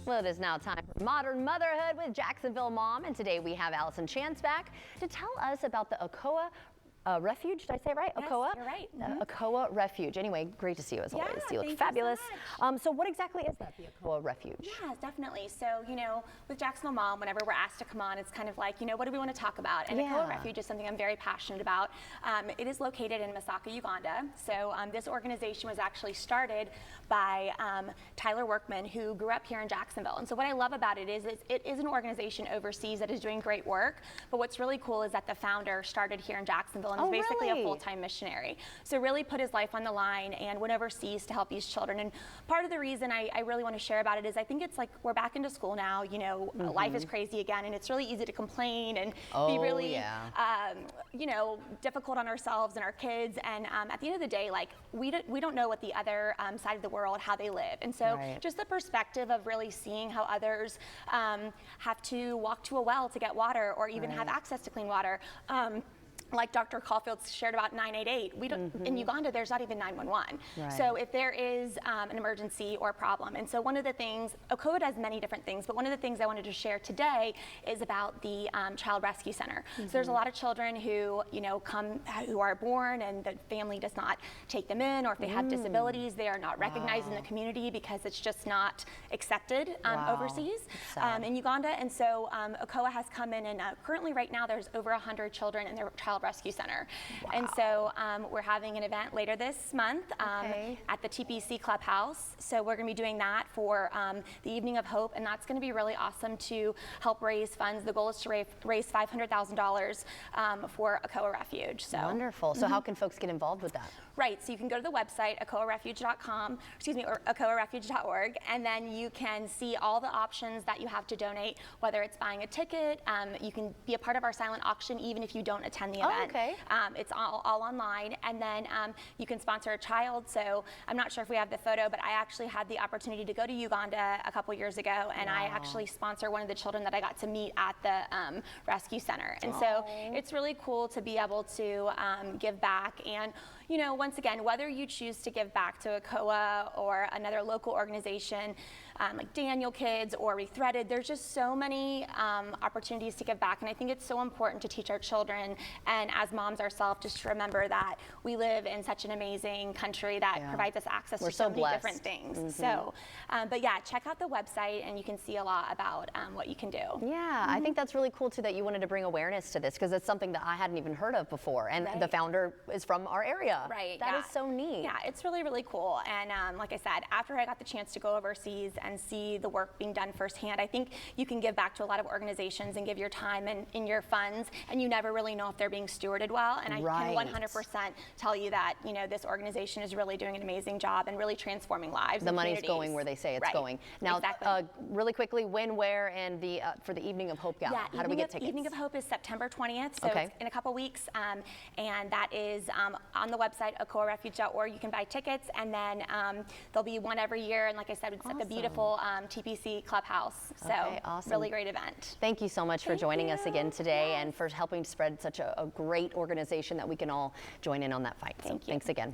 Well, it is now time for Modern Motherhood with Jacksonville Mom, and today we have Allison Chance back to tell us about the Okoa Refuge. Did I say it right? Yes, Okoa? you're right. Okoa Refuge. Anyway, great to see you as always. You look fabulous. So what exactly is that, the Okoa Refuge? Yeah, definitely. So, with Jacksonville Mom, whenever we're asked to come on, it's kind of like, what do we want to talk about? And Okoa Refuge is something I'm very passionate about. It is located in Masaka, Uganda. So this organization was actually started by Tyler Workman, who grew up here in Jacksonville. And so what I love about it is an organization overseas that is doing great work. But what's really cool is that the founder started here in Jacksonville and is basically a full-time missionary. So really put his life on the line and went overseas to help these children. And part of the reason I really want to share about it is I think it's like we're back into school now, life is crazy again, and it's really easy to complain and be really, difficult on ourselves and our kids. And at the end of the day, like we don't know what the other side of the world, how they live. And so just the perspective of really seeing how others have to walk to a well to get water or even have access to clean water. Like Dr. Caulfield shared about 988, we don't, in Uganda, there's not even 911. So if there is an emergency or problem, and so one of the things, Okoa does many different things, but one of the things I wanted to share today is about the Child Rescue Center. So there's a lot of children who, who are born and the family does not take them in, or if they have disabilities, they are not recognized in the community because it's just not accepted overseas in Uganda. And so Okoa has come in, and currently right now there's over 100 children in their Child Rescue Center. And so we're having an event later this month at the TPC Clubhouse. So we're going to be doing that for the Evening of Hope, and that's going to be really awesome to help raise funds. The goal is to raise $500,000 for Okoa Refuge. So wonderful. So how can folks get involved with that? Right, so you can go to the website, okoarefuge.com, or okoarefuge.org, and then you can see all the options that you have to donate, whether it's buying a ticket, you can be a part of our silent auction even if you don't attend the event. It's all online, and then you can sponsor a child. So I'm not sure if we have the photo, but I actually had the opportunity to go to Uganda a couple years ago, and I actually sponsor one of the children that I got to meet at the rescue center. And so it's really cool to be able to give back. And once again, whether you choose to give back to Okoa or another local organization like Daniel Kids or Rethreaded, there's just so many opportunities to give back. And I think it's so important to teach our children, and as moms ourselves, just to remember that we live in such an amazing country that provides us access to so many different things. So, but yeah, check out the website and you can see a lot about what you can do. Yeah, I think that's really cool too that you wanted to bring awareness to this, because it's something that I hadn't even heard of before, and the founder is from our area. That is so neat. Yeah, it's really, really cool. And like I said, after I got the chance to go overseas and see the work being done firsthand, I think you can give back to a lot of organizations and give your time and your funds, and you never really know if they're being stewarded well. And I can 100% tell you that, this organization is really doing an amazing job and really transforming lives. The money's going where they say it's going. Now, really quickly, when, where, and for the Evening of Hope Gala, how do we get tickets? Evening of Hope is September 20th, so it's in a couple weeks, and that is on the website, okoarefuge.org. You can buy tickets, and then there'll be one every year, and like I said, it's at the beautiful TPC Clubhouse. So really great event. Thank you so much for joining us again today and for helping spread such a great organization that we can all join in on that fight. So thanks again.